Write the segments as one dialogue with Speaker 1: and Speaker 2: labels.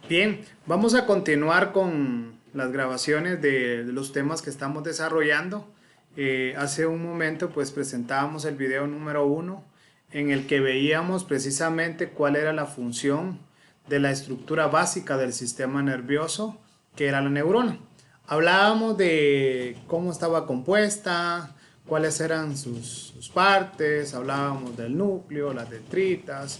Speaker 1: Bien, vamos a continuar con las grabaciones de los temas que estamos desarrollando. Hace un momento pues presentábamos el video número uno en el que veíamos precisamente cuál era la función de la estructura básica del sistema nervioso, que era la neurona. Hablábamos de cómo estaba compuesta, cuáles eran sus partes, hablábamos del núcleo, las detritas,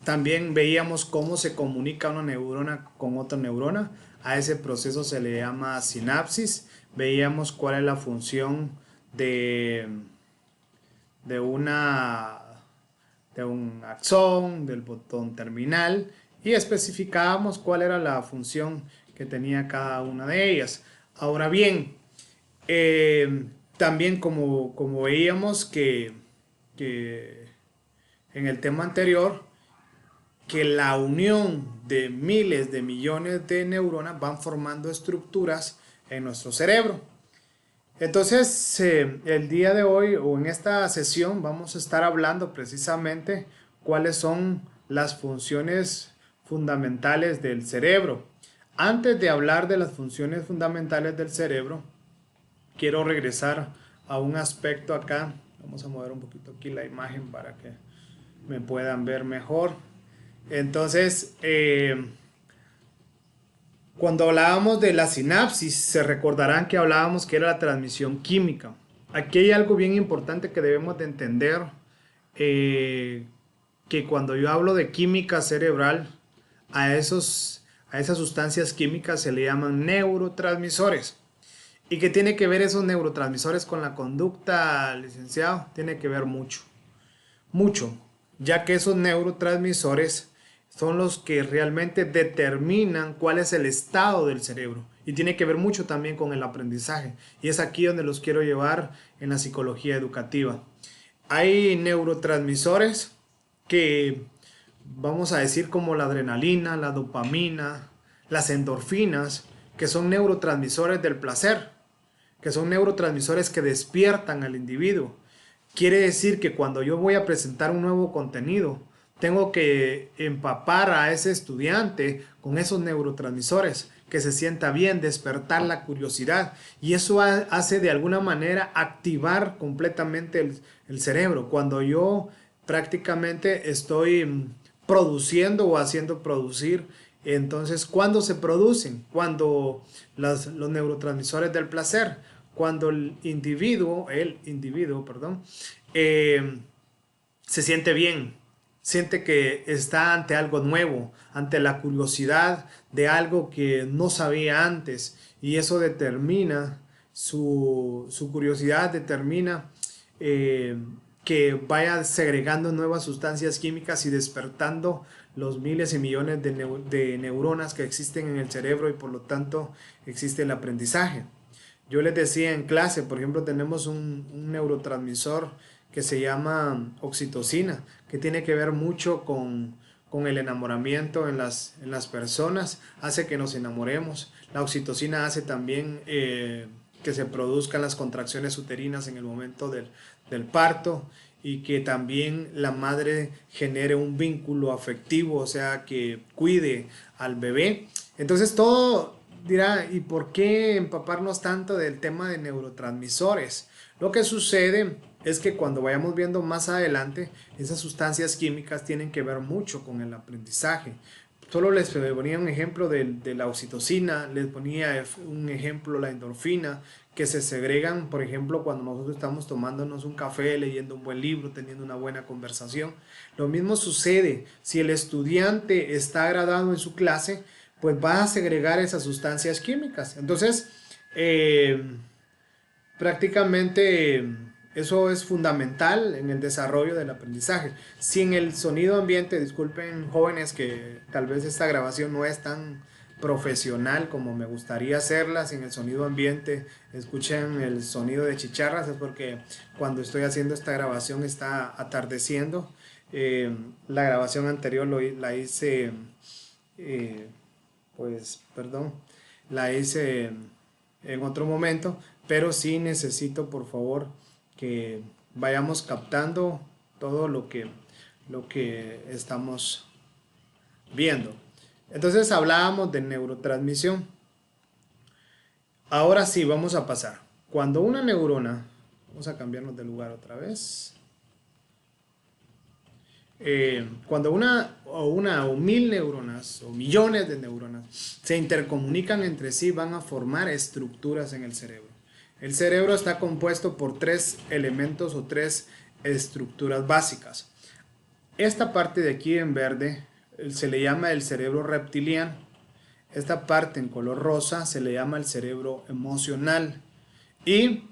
Speaker 1: también veíamos cómo se comunica una neurona con otra neurona. A ese proceso se le llama sinapsis. Veíamos cuál es la función de, de, una, de un axón, del botón terminal, y especificábamos cuál era la función que tenía cada una de ellas. Ahora bien, también como veíamos que en el tema anterior, que la unión de miles de millones de neuronas van formando estructuras en nuestro cerebro. Entonces, el día de hoy o en esta sesión vamos a estar hablando precisamente cuáles son las funciones fundamentales del cerebro. Antes de hablar de las funciones fundamentales del cerebro, quiero regresar a un aspecto acá. Vamos a mover un poquito aquí la imagen para que me puedan ver mejor. Entonces, cuando hablábamos de la sinapsis, se recordarán que hablábamos que era la transmisión química. Aquí hay algo bien importante que debemos de entender, eh, que cuando yo hablo de química cerebral, a esas sustancias químicas se le llaman neurotransmisores. ¿Y qué tiene que ver esos neurotransmisores con la conducta, licenciado? Tiene que ver mucho, mucho, ya que esos neurotransmisores son los que realmente determinan cuál es el estado del cerebro y tiene que ver mucho también con el aprendizaje, y es aquí donde los quiero llevar en la psicología educativa. Hay neurotransmisores que vamos a decir como la adrenalina, la dopamina, las endorfinas, que son neurotransmisores del placer, que son neurotransmisores que despiertan al individuo. Quiere decir que cuando yo voy a presentar un nuevo contenido, tengo que empapar a ese estudiante con esos neurotransmisores, que se sienta bien, despertar la curiosidad, y eso hace de alguna manera activar completamente el cerebro. Cuando yo prácticamente estoy produciendo o haciendo producir, entonces, ¿cuándo se producen? Cuando los neurotransmisores del placer, cuando el individuo, se siente bien, siente que está ante algo nuevo, ante la curiosidad de algo que no sabía antes, y eso determina su curiosidad, determina eh, que vaya segregando nuevas sustancias químicas y despertando los miles y millones de neuronas que existen en el cerebro, y por lo tanto existe el aprendizaje. Yo les decía en clase, por ejemplo, tenemos un neurotransmisor que se llama oxitocina, que tiene que ver mucho con el enamoramiento en las personas, hace que nos enamoremos. La oxitocina hace también que se produzcan las contracciones uterinas en el momento del parto, y que también la madre genere un vínculo afectivo, o sea, que cuide al bebé. Entonces todo dirá, ¿y por qué empaparnos tanto del tema de neurotransmisores? Lo que sucede es que cuando vayamos viendo más adelante, esas sustancias químicas tienen que ver mucho con el aprendizaje. Solo les ponía un ejemplo de la oxitocina, les ponía un ejemplo la endorfina, que se segregan, por ejemplo, cuando nosotros estamos tomándonos un café, leyendo un buen libro, teniendo una buena conversación. Lo mismo sucede si el estudiante está agradado en su clase, pues va a segregar esas sustancias químicas. Entonces, prácticamente eso es fundamental en el desarrollo del aprendizaje. Sin el sonido ambiente, disculpen jóvenes que tal vez esta grabación no es tan profesional como me gustaría hacerla, sin el sonido ambiente, escuchen el sonido de chicharras, es porque cuando estoy haciendo esta grabación está atardeciendo. La grabación anterior la hice, eh, pues, perdón, la hice en otro momento, pero sí necesito por favor que vayamos captando todo lo que estamos viendo. Entonces hablábamos de neurotransmisión. Ahora sí, vamos a pasar. Cuando una neurona, vamos a cambiarnos de lugar otra vez. Cuando una o mil neuronas o millones de neuronas se intercomunican entre sí, van a formar estructuras en el cerebro. El cerebro está compuesto por tres elementos o tres estructuras básicas. Esta parte de aquí en verde se le llama el cerebro reptiliano. Esta parte en color rosa se le llama el cerebro emocional. Y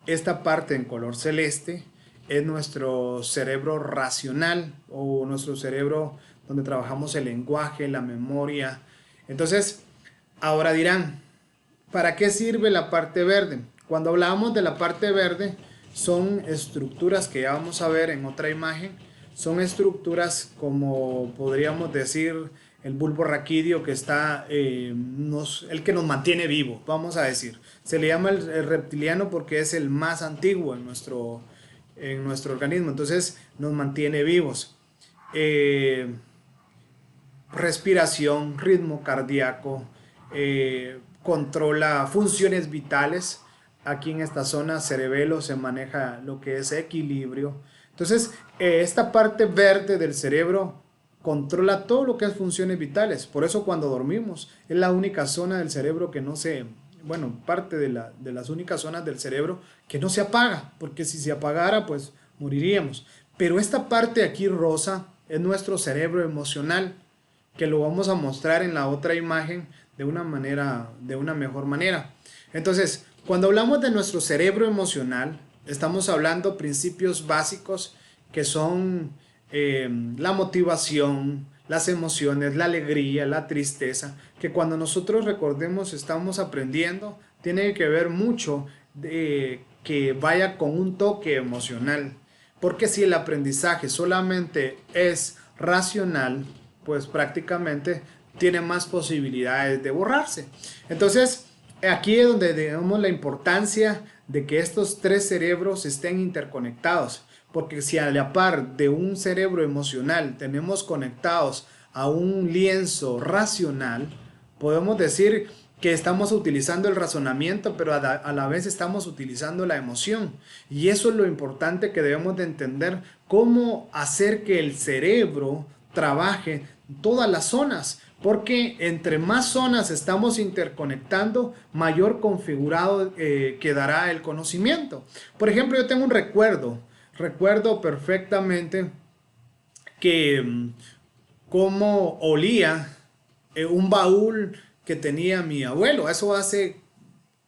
Speaker 1: esta parte en color celeste es nuestro cerebro racional o nuestro cerebro donde trabajamos el lenguaje, la memoria. Entonces, ahora dirán, ¿para qué sirve la parte verde? Cuando hablamos de la parte verde, son estructuras que ya vamos a ver en otra imagen. Son estructuras como podríamos decir el bulbo raquídeo que está, el que nos mantiene vivos, vamos a decir. Se le llama el reptiliano porque es el más antiguo en nuestro organismo, entonces nos mantiene vivos. Respiración, ritmo cardíaco, controla funciones vitales. Aquí en esta zona cerebelo se maneja lo que es equilibrio. Entonces, esta parte verde del cerebro controla todo lo que es funciones vitales. Por eso cuando dormimos es la única zona del cerebro que no se, bueno, parte de las únicas zonas del cerebro que no se apaga, porque si se apagara pues moriríamos. Pero esta parte aquí rosa es nuestro cerebro emocional, que lo vamos a mostrar en la otra imagen de una mejor manera. Entonces, cuando hablamos de nuestro cerebro emocional, estamos hablando principios básicos que son la motivación, las emociones, la alegría, la tristeza, que cuando nosotros recordemos estamos aprendiendo, tiene que ver mucho de que vaya con un toque emocional. Porque si el aprendizaje solamente es racional, pues prácticamente tiene más posibilidades de borrarse. Entonces, aquí es donde tenemos la importancia de que estos tres cerebros estén interconectados, porque si a la par de un cerebro emocional tenemos conectados a un lienzo racional, podemos decir que estamos utilizando el razonamiento, pero a la vez estamos utilizando la emoción. Y eso es lo importante que debemos de entender, cómo hacer que el cerebro trabaje todas las zonas, porque entre más zonas estamos interconectando, mayor configurado quedará el conocimiento. Por ejemplo, yo tengo un recuerdo perfectamente que cómo olía un baúl que tenía mi abuelo. Eso hace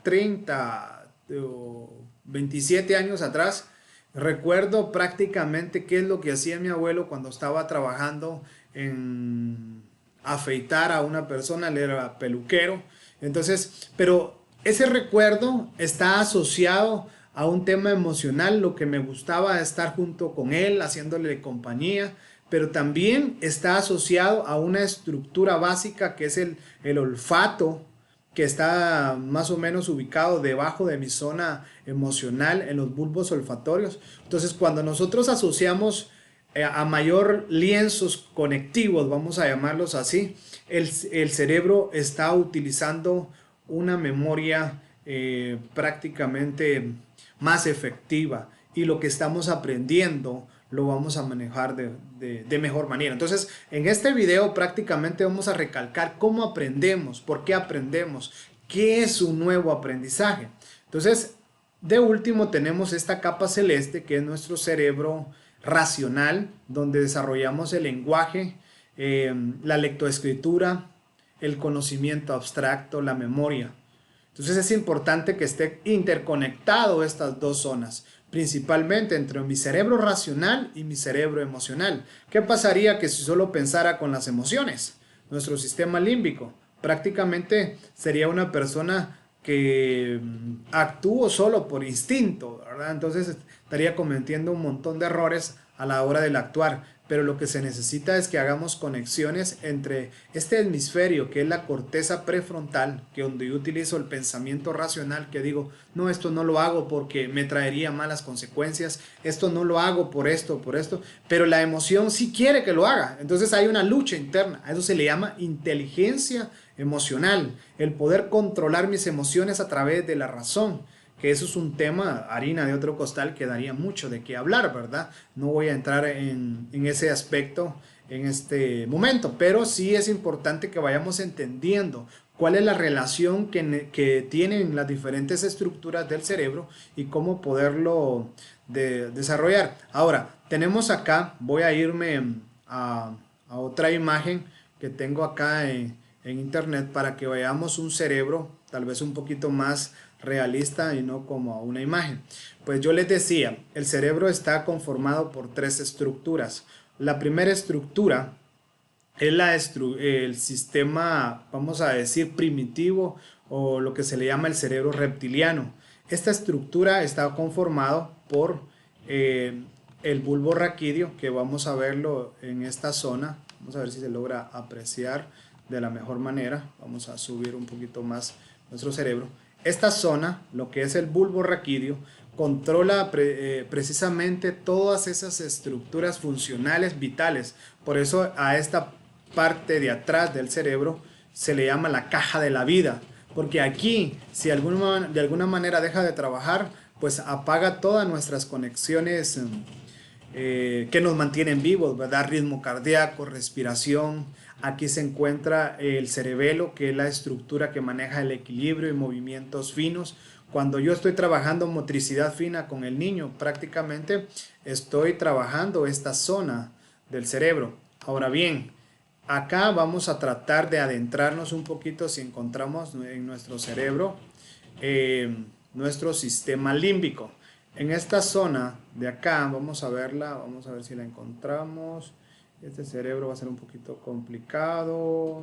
Speaker 1: 30 o 27 años atrás. Recuerdo prácticamente qué es lo que hacía mi abuelo cuando estaba trabajando en afeitar a una persona, él era peluquero. Entonces, pero ese recuerdo está asociado a un tema emocional, lo que me gustaba estar junto con él, haciéndole compañía, pero también está asociado a una estructura básica que es el olfato, que está más o menos ubicado debajo de mi zona emocional, en los bulbos olfatorios. Entonces, cuando nosotros asociamos a mayor lienzos conectivos, vamos a llamarlos así, el cerebro está utilizando una memoria prácticamente más efectiva, y lo que estamos aprendiendo lo vamos a manejar de mejor manera. Entonces, en este video prácticamente vamos a recalcar cómo aprendemos, por qué aprendemos, qué es un nuevo aprendizaje. Entonces, de último tenemos esta capa celeste que es nuestro cerebro racional, donde desarrollamos el lenguaje, la lectoescritura, el conocimiento abstracto, la memoria. Entonces es importante que esté interconectado estas dos zonas, principalmente entre mi cerebro racional y mi cerebro emocional. ¿Qué pasaría que si solo pensara con las emociones? Nuestro sistema límbico prácticamente sería una persona que actúa solo por instinto, ¿verdad? Entonces estaría cometiendo un montón de errores a la hora del actuar. pero lo que se necesita es que hagamos conexiones entre este hemisferio, que es la corteza prefrontal, que donde yo utilizo el pensamiento racional, que digo, no, esto no lo hago porque me traería malas consecuencias, esto no lo hago por esto, pero la emoción sí quiere que lo haga. Entonces hay una lucha interna, a eso se le llama inteligencia emocional, el poder controlar mis emociones a través de la razón. Que eso es un tema, harina de otro costal, que daría mucho de qué hablar, ¿verdad? No voy a entrar en ese aspecto en este momento, pero sí es importante que vayamos entendiendo cuál es la relación que tienen las diferentes estructuras del cerebro y cómo poderlo desarrollar. Ahora, tenemos acá, voy a irme a otra imagen que tengo acá en internet para que veamos un cerebro tal vez un poquito más realista y no como una imagen. Pues yo les decía, el cerebro está conformado por tres estructuras. La primera estructura es el sistema, vamos a decir, primitivo, o lo que se le llama el cerebro reptiliano. Esta estructura está conformado por el bulbo raquídeo, que vamos a verlo en esta zona. Vamos a ver si se logra apreciar de la mejor manera. Vamos a subir un poquito más nuestro cerebro. Esta zona, lo que es el bulbo raquídeo, controla precisamente todas esas estructuras funcionales vitales. Por eso a esta parte de atrás del cerebro se le llama la caja de la vida. Porque aquí, si de alguna manera deja de trabajar, pues apaga todas nuestras conexiones que nos mantienen vivos, ¿verdad? Ritmo cardíaco, respiración. Aquí se encuentra el cerebelo, que es la estructura que maneja el equilibrio y movimientos finos. Cuando yo estoy trabajando motricidad fina con el niño, prácticamente estoy trabajando esta zona del cerebro. Ahora bien, acá vamos a tratar de adentrarnos un poquito si encontramos en nuestro cerebro nuestro sistema límbico. En esta zona de acá, vamos a verla, vamos a ver si la encontramos. Este cerebro va a ser un poquito complicado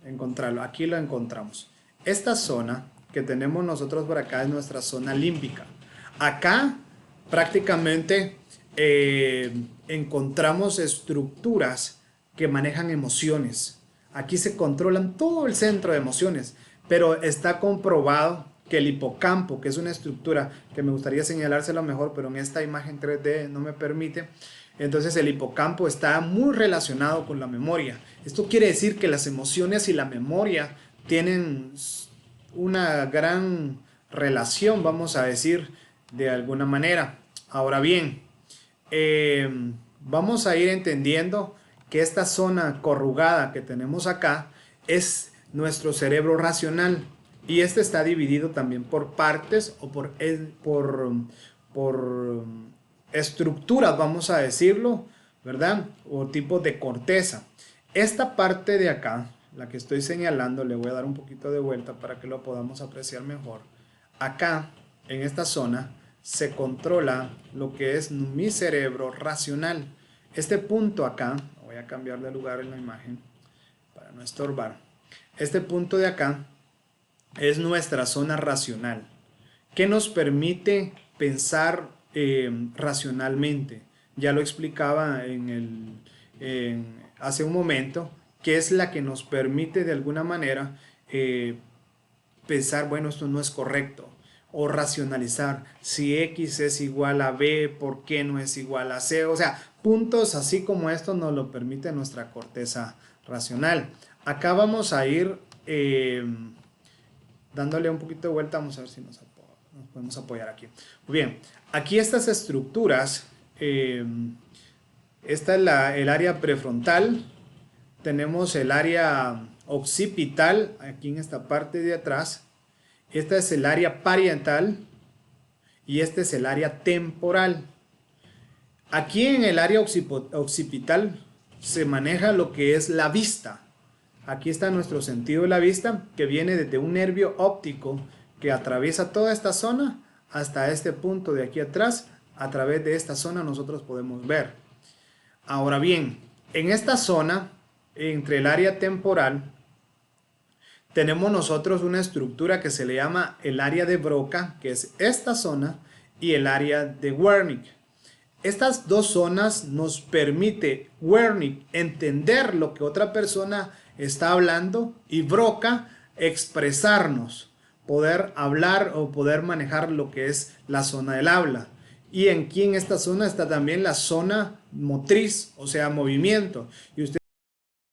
Speaker 1: encontrarlo. Aquí lo encontramos. Esta zona que tenemos nosotros por acá es nuestra zona límbica. Acá prácticamente encontramos estructuras que manejan emociones. Aquí se controlan todo el centro de emociones, pero está comprobado que el hipocampo, que es una estructura que me gustaría señalárselo mejor, pero en esta imagen 3D no me permite. Entonces el hipocampo está muy relacionado con la memoria. Esto quiere decir que las emociones y la memoria tienen una gran relación, vamos a decir, de alguna manera. Ahora bien, vamos a ir entendiendo que esta zona corrugada que tenemos acá es nuestro cerebro racional. Y este está dividido también por partes o por estructuras, vamos a decirlo, ¿verdad? O tipos de corteza. Esta parte de acá, la que estoy señalando, le voy a dar un poquito de vuelta para que lo podamos apreciar mejor. Acá, en esta zona, se controla lo que es mi cerebro racional. Este punto acá, voy a cambiar de lugar en la imagen para no estorbar. Este punto de acá es nuestra zona racional, que nos permite pensar racionalmente. Ya lo explicaba hace un momento, que es la que nos permite de alguna manera pensar, bueno, esto no es correcto, o racionalizar, si X es igual a B, ¿por qué no es igual a C? O sea, puntos así como esto nos lo permite nuestra corteza racional. Acá vamos a ir dándole un poquito de vuelta, vamos a ver si nos podemos apoyar aquí. Muy bien, aquí estas estructuras, esta es el área prefrontal, tenemos el área occipital, aquí en esta parte de atrás, esta es el área parietal y este es el área temporal. Aquí en el área occipital se maneja lo que es la vista. Aquí está nuestro sentido de la vista, que viene desde un nervio óptico que atraviesa toda esta zona hasta este punto de aquí atrás. A través de esta zona nosotros podemos ver. Ahora bien, en esta zona, entre el área temporal, tenemos nosotros una estructura que se le llama el área de Broca, que es esta zona, y el área de Wernicke. Estas dos zonas nos permite Wernicke entender lo que otra persona está hablando y Broca expresarnos, poder hablar o poder manejar lo que es la zona del habla. Y aquí en esta zona está también la zona motriz, o sea, movimiento. Y usted